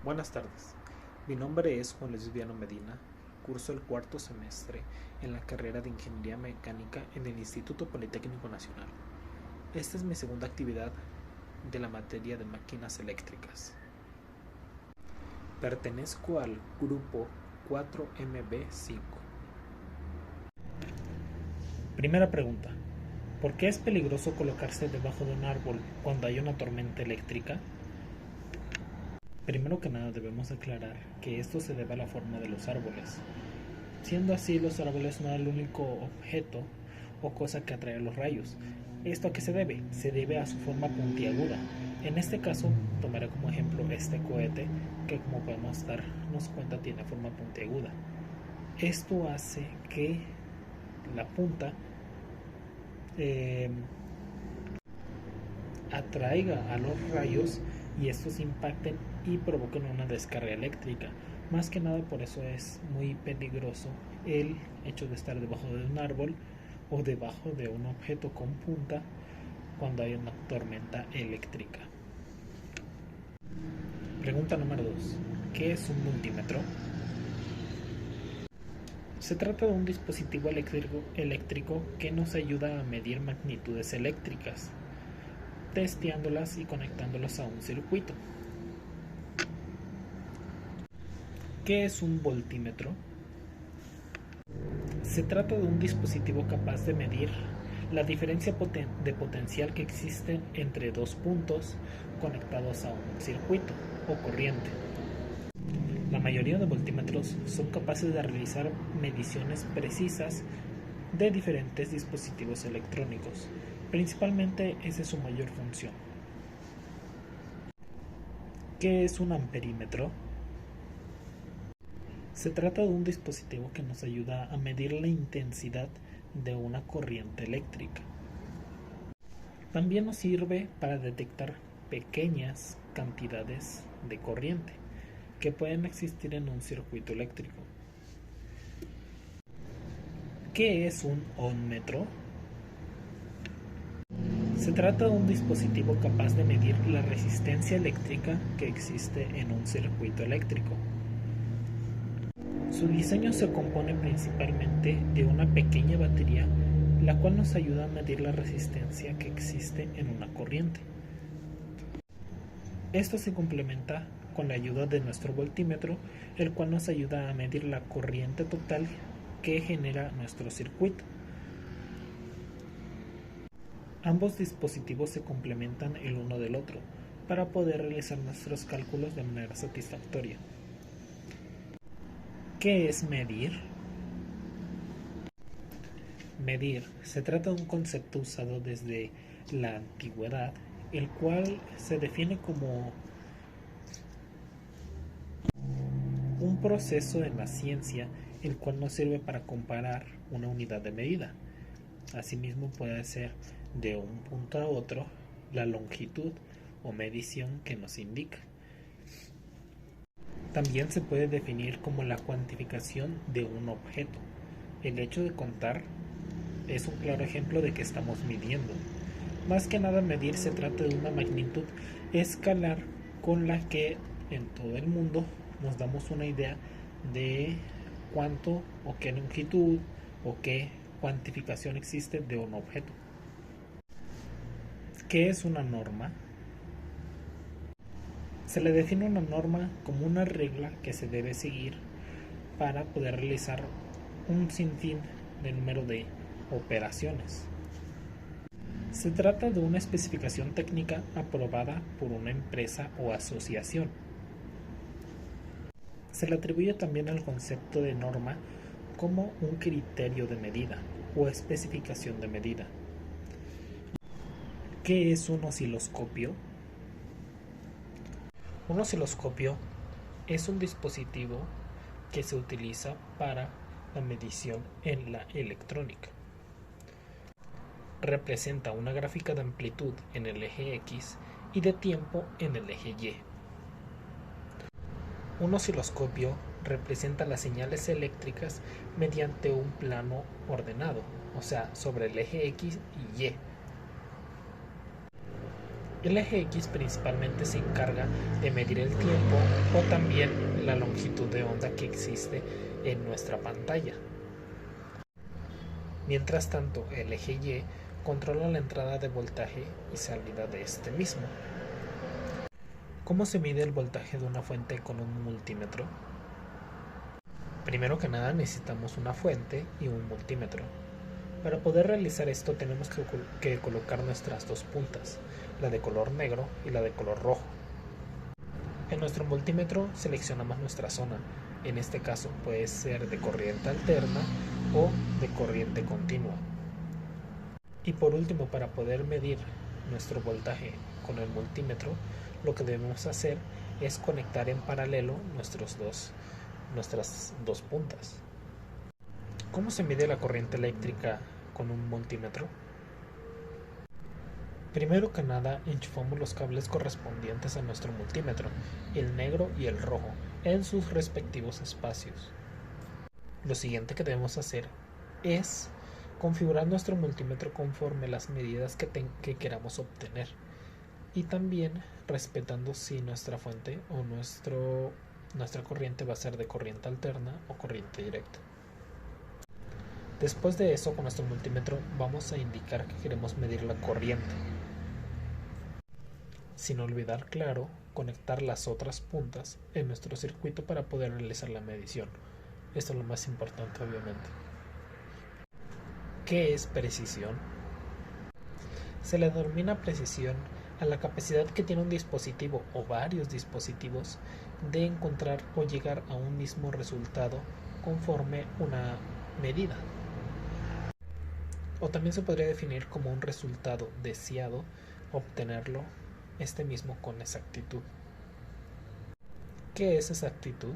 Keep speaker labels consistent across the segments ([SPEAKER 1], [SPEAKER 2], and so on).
[SPEAKER 1] Buenas tardes, mi nombre es Juan Luis Viano Medina, curso el cuarto semestre en la carrera de Ingeniería Mecánica en el Instituto Politécnico Nacional. Esta es mi segunda actividad de la materia de máquinas eléctricas. Pertenezco al grupo 4MB5.
[SPEAKER 2] Primera pregunta. ¿Por qué es peligroso colocarse debajo de un árbol cuando hay una tormenta eléctrica? Primero que nada debemos aclarar que esto se debe a la forma de los árboles. Siendo así, los árboles no es el único objeto o cosa que atrae los rayos. ¿Esto a qué se debe? Se debe a su forma puntiaguda. En este caso, tomaré como ejemplo este cohete que, como podemos darnos cuenta, tiene forma puntiaguda. Esto hace que la punta atraiga a los rayos y estos impacten y provoquen una descarga eléctrica. Más que nada por eso es muy peligroso el hecho de estar debajo de un árbol o debajo de un objeto con punta cuando hay una tormenta eléctrica. Pregunta número 2. ¿Qué es un multímetro? Se trata de un dispositivo eléctrico que nos ayuda a medir magnitudes eléctricas, testeándolas y conectándolas a un circuito. ¿Qué es un voltímetro? Se trata de un dispositivo capaz de medir la diferencia de potencial que existe entre dos puntos conectados a un circuito o corriente. La mayoría de voltímetros son capaces de realizar mediciones precisas de diferentes dispositivos electrónicos. Principalmente esa es su mayor función. ¿Qué es un amperímetro? Se trata de un dispositivo que nos ayuda a medir la intensidad de una corriente eléctrica. También nos sirve para detectar pequeñas cantidades de corriente que pueden existir en un circuito eléctrico. ¿Qué es un ohmmetro? Se trata de un dispositivo capaz de medir la resistencia eléctrica que existe en un circuito eléctrico. Su diseño se compone principalmente de una pequeña batería, la cual nos ayuda a medir la resistencia que existe en una corriente. Esto se complementa con la ayuda de nuestro voltímetro, el cual nos ayuda a medir la corriente total que genera nuestro circuito. Ambos dispositivos se complementan el uno del otro para poder realizar nuestros cálculos de manera satisfactoria. ¿Qué es medir? Medir se trata de un concepto usado desde la antigüedad, el cual se define como un proceso en la ciencia el cual nos sirve para comparar una unidad de medida. Asimismo puede ser de un punto a otro la longitud o medición que nos indica. También se puede definir como la cuantificación de un objeto. El hecho de contar es un claro ejemplo de que estamos midiendo. Más que nada medir se trata de una magnitud escalar con la que en todo el mundo nos damos una idea de cuánto o qué longitud o qué cuantificación existe de un objeto. ¿Qué es una norma? Se le define una norma como una regla que se debe seguir para poder realizar un sinfín de número de operaciones. Se trata de una especificación técnica aprobada por una empresa o asociación. Se le atribuye también al concepto de norma como un criterio de medida o especificación de medida. ¿Qué es un osciloscopio? Un osciloscopio es un dispositivo que se utiliza para la medición en la electrónica. Representa una gráfica de amplitud en el eje X y de tiempo en el eje Y. Un osciloscopio representa las señales eléctricas mediante un plano ordenado, o sea, sobre el eje X y Y. El eje X principalmente se encarga de medir el tiempo o también la longitud de onda que existe en nuestra pantalla. Mientras tanto, el eje Y controla la entrada de voltaje y salida de este mismo. ¿Cómo se mide el voltaje de una fuente con un multímetro? Primero que nada necesitamos una fuente y un multímetro. Para poder realizar esto tenemos que colocar nuestras dos puntas, la de color negro y la de color rojo. En nuestro multímetro seleccionamos nuestra zona, en este caso puede ser de corriente alterna o de corriente continua. Y por último, para poder medir nuestro voltaje con el multímetro, lo que debemos hacer es conectar en paralelo nuestras dos puntas. ¿Cómo se mide la corriente eléctrica con un multímetro? Primero que nada, enchufamos los cables correspondientes a nuestro multímetro, el negro y el rojo, en sus respectivos espacios. Lo siguiente que debemos hacer es configurar nuestro multímetro conforme las medidas que queramos obtener, y también respetando si nuestra fuente o nuestra corriente va a ser de corriente alterna o corriente directa. Después de eso, con nuestro multímetro vamos a indicar que queremos medir la corriente. Sin olvidar, claro, conectar las otras puntas en nuestro circuito para poder realizar la medición. Esto es lo más importante, obviamente. ¿Qué es precisión? Se le denomina precisión a la capacidad que tiene un dispositivo o varios dispositivos de encontrar o llegar a un mismo resultado conforme una medida. O también se podría definir como un resultado deseado, obtenerlo este mismo con exactitud. ¿Qué es exactitud?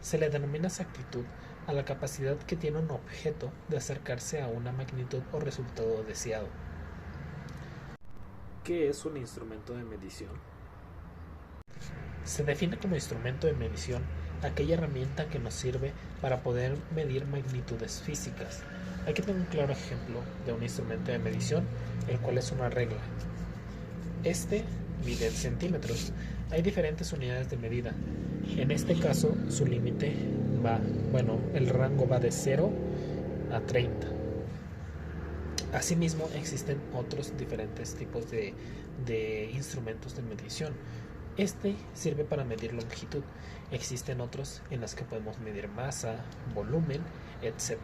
[SPEAKER 2] Se le denomina exactitud a la capacidad que tiene un objeto de acercarse a una magnitud o resultado deseado.
[SPEAKER 1] ¿Qué es un instrumento de medición?
[SPEAKER 2] Se define como instrumento de medición aquella herramienta que nos sirve para poder medir magnitudes físicas. Aquí tengo un claro ejemplo de un instrumento de medición, el cual es una regla. Este mide en centímetros. Hay diferentes unidades de medida. En este caso, su límite el rango va de 0 a 30. Asimismo, existen otros diferentes tipos de instrumentos de medición. Este sirve para medir longitud. Existen otros en los que podemos medir masa, volumen, etc.